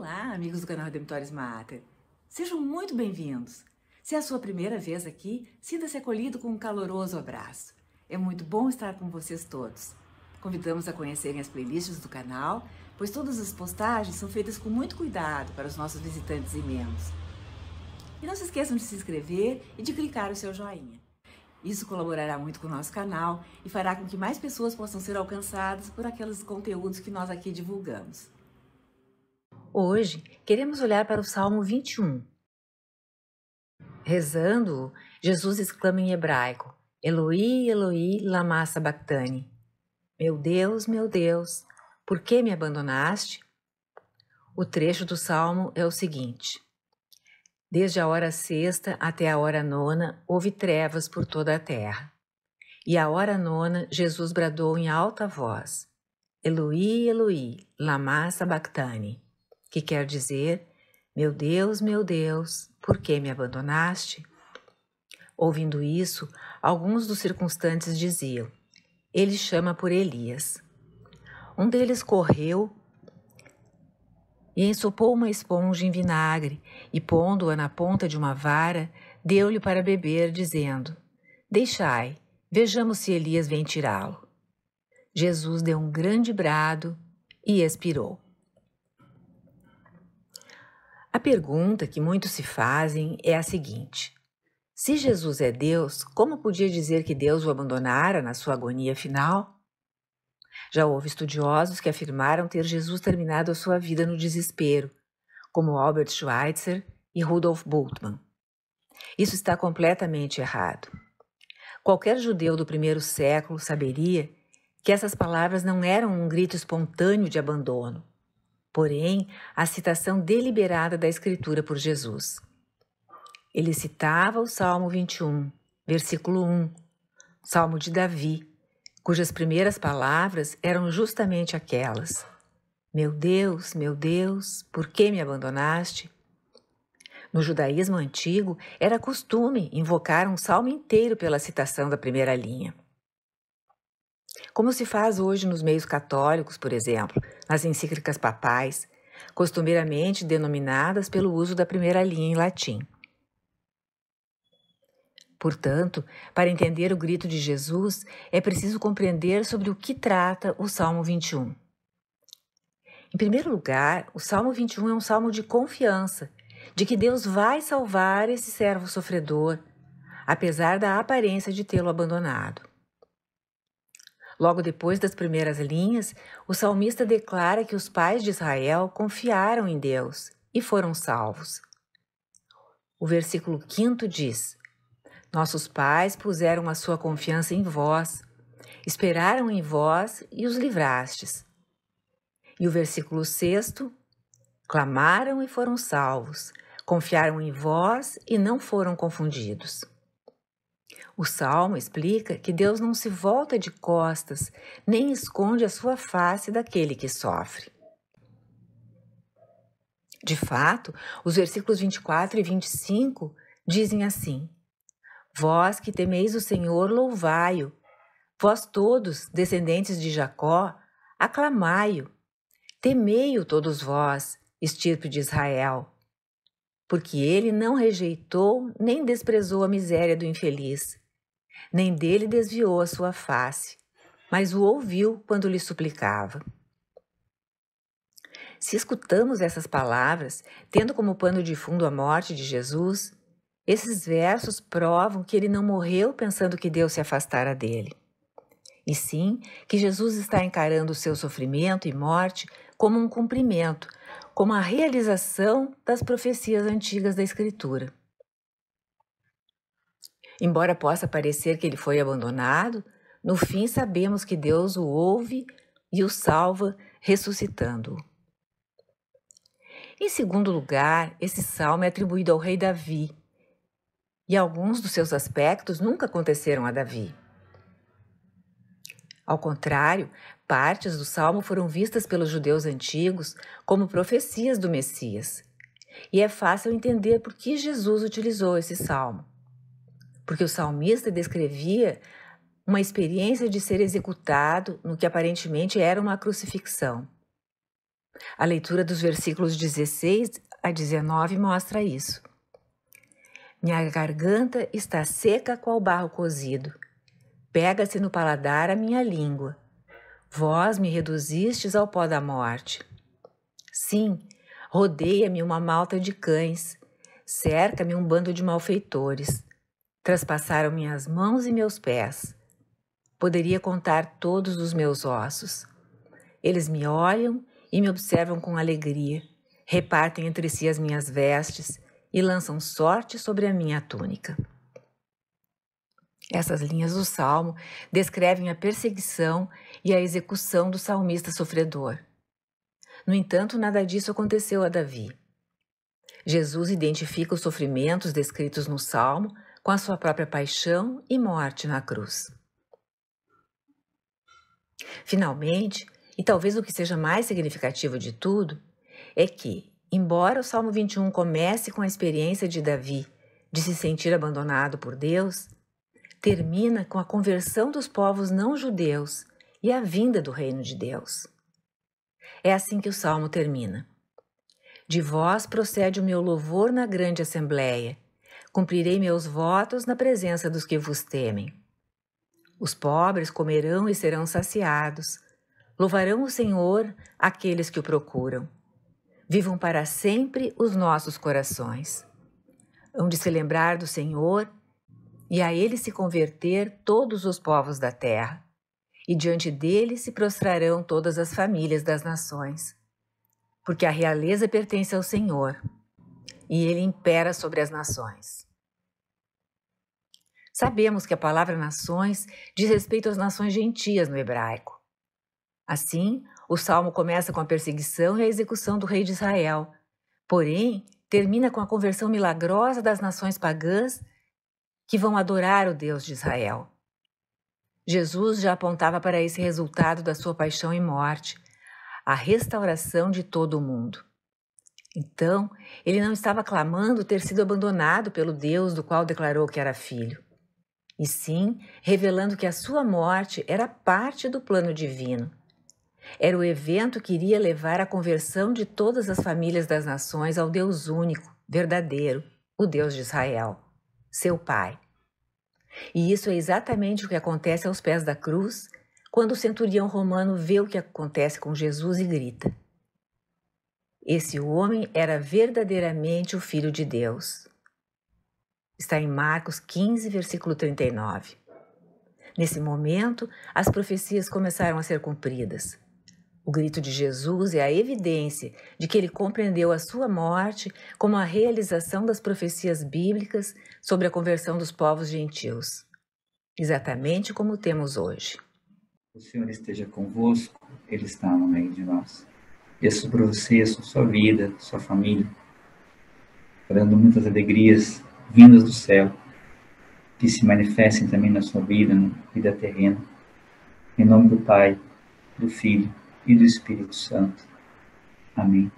Olá, amigos do canal Redemptoris Mater. Sejam muito bem-vindos. Se é a sua primeira vez aqui, sinta-se acolhido com um caloroso abraço. É muito bom estar com vocês todos. Convidamos a conhecerem as playlists do canal, pois todas as postagens são feitas com muito cuidado para os nossos visitantes e membros. E não se esqueçam de se inscrever e de clicar o seu joinha. Isso colaborará muito com o nosso canal e fará com que mais pessoas possam ser alcançadas por aqueles conteúdos que nós aqui divulgamos. Hoje, queremos olhar para o Salmo 21. Rezando-o, Jesus exclama em hebraico: Eloi, Eloi, lama sabachthani. Meu Deus, por que me abandonaste? O trecho do Salmo é o seguinte: Desde a hora sexta até a hora nona, houve trevas por toda a terra. E à hora nona, Jesus bradou em alta voz: Eloi, Eloi, lama sabachthani. Que quer dizer: meu Deus, por que me abandonaste? Ouvindo isso, alguns dos circunstantes diziam: ele chama por Elias. Um deles correu e ensopou uma esponja em vinagre e, pondo-a na ponta de uma vara, deu-lhe para beber, dizendo: deixai, vejamos se Elias vem tirá-lo. Jesus deu um grande brado e expirou. A pergunta que muitos se fazem é a seguinte: se Jesus é Deus, como podia dizer que Deus o abandonara na sua agonia final? Já houve estudiosos que afirmaram ter Jesus terminado a sua vida no desespero, como Albert Schweitzer e Rudolf Bultmann. Isso está completamente errado. Qualquer judeu do primeiro século saberia que essas palavras não eram um grito espontâneo de abandono, porém, a citação deliberada da Escritura por Jesus. Ele citava o Salmo 21, versículo 1, Salmo de Davi, cujas primeiras palavras eram justamente aquelas: meu Deus, por que me abandonaste? No judaísmo antigo, era costume invocar um salmo inteiro pela citação da primeira linha. Como se faz hoje nos meios católicos, por exemplo, nas encíclicas papais, costumeiramente denominadas pelo uso da primeira linha em latim. Portanto, para entender o grito de Jesus, é preciso compreender sobre o que trata o Salmo 21. Em primeiro lugar, o Salmo 21 é um salmo de confiança, de que Deus vai salvar esse servo sofredor, apesar da aparência de tê-lo abandonado. Logo depois das primeiras linhas, o salmista declara que os pais de Israel confiaram em Deus e foram salvos. O versículo 5 diz: nossos pais puseram a sua confiança em vós, esperaram em vós e os livrastes. E o versículo 6: clamaram e foram salvos, confiaram em vós e não foram confundidos. O Salmo explica que Deus não se volta de costas, nem esconde a sua face daquele que sofre. De fato, os versículos 24 e 25 dizem assim: vós que temeis o Senhor, louvai-o. Vós todos, descendentes de Jacó, aclamai-o. Temei-o todos vós, estirpe de Israel. Porque ele não rejeitou nem desprezou a miséria do infeliz, nem dele desviou a sua face, mas o ouviu quando lhe suplicava. Se escutamos essas palavras, tendo como pano de fundo a morte de Jesus, esses versos provam que ele não morreu pensando que Deus se afastara dele, e sim que Jesus está encarando o seu sofrimento e morte como um cumprimento, como a realização das profecias antigas da Escritura. Embora possa parecer que ele foi abandonado, no fim sabemos que Deus o ouve e o salva, ressuscitando-o. Em segundo lugar, esse salmo é atribuído ao rei Davi, e alguns dos seus aspectos nunca aconteceram a Davi. Ao contrário, partes do salmo foram vistas pelos judeus antigos como profecias do Messias, e é fácil entender por que Jesus utilizou esse salmo. Porque o salmista descrevia uma experiência de ser executado no que aparentemente era uma crucifixão. A leitura dos versículos 16 a 19 mostra isso. Minha garganta está seca qual barro cozido. Pega-se no paladar a minha língua. Vós me reduzistes ao pó da morte. Sim, rodeia-me uma malta de cães. Cerca-me um bando de malfeitores. Traspassaram minhas mãos e meus pés. Poderia contar todos os meus ossos. Eles me olham e me observam com alegria. Repartem entre si as minhas vestes e lançam sorte sobre a minha túnica. Essas linhas do Salmo descrevem a perseguição e a execução do salmista sofredor. No entanto, nada disso aconteceu a Davi. Jesus identifica os sofrimentos descritos no Salmo com a sua própria paixão e morte na cruz. Finalmente, e talvez o que seja mais significativo de tudo, é que, embora o Salmo 21 comece com a experiência de Davi de se sentir abandonado por Deus, termina com a conversão dos povos não judeus e a vinda do reino de Deus. É assim que o Salmo termina. De vós procede o meu louvor na grande assembleia, cumprirei meus votos na presença dos que vos temem. Os pobres comerão e serão saciados, louvarão o Senhor aqueles que o procuram. Vivam para sempre os nossos corações. Hão de se lembrar do Senhor e a Ele se converter todos os povos da terra, e diante dele se prostrarão todas as famílias das nações. Porque a realeza pertence ao Senhor, e Ele impera sobre as nações. Sabemos que a palavra nações diz respeito às nações gentias no hebraico. Assim, o Salmo começa com a perseguição e a execução do rei de Israel, porém, termina com a conversão milagrosa das nações pagãs que vão adorar o Deus de Israel. Jesus já apontava para esse resultado da sua paixão e morte, a restauração de todo o mundo. Então, ele não estava clamando ter sido abandonado pelo Deus do qual declarou que era filho, e sim revelando que a sua morte era parte do plano divino. Era o evento que iria levar à conversão de todas as famílias das nações ao Deus único, verdadeiro, o Deus de Israel, seu Pai. E isso é exatamente o que acontece aos pés da cruz, quando o centurião romano vê o que acontece com Jesus e grita: esse homem era verdadeiramente o Filho de Deus. Está em Marcos 15, versículo 39. Nesse momento, as profecias começaram a ser cumpridas. O grito de Jesus é a evidência de que ele compreendeu a sua morte como a realização das profecias bíblicas sobre a conversão dos povos gentios, exatamente como temos hoje. O Senhor esteja convosco, Ele está no meio de nós. E sobre você, sobre sua vida, sua família, dando muitas alegrias vindas do céu, que se manifestem também na sua vida, na vida terrena. Em nome do Pai, do Filho e do Espírito Santo. Amém.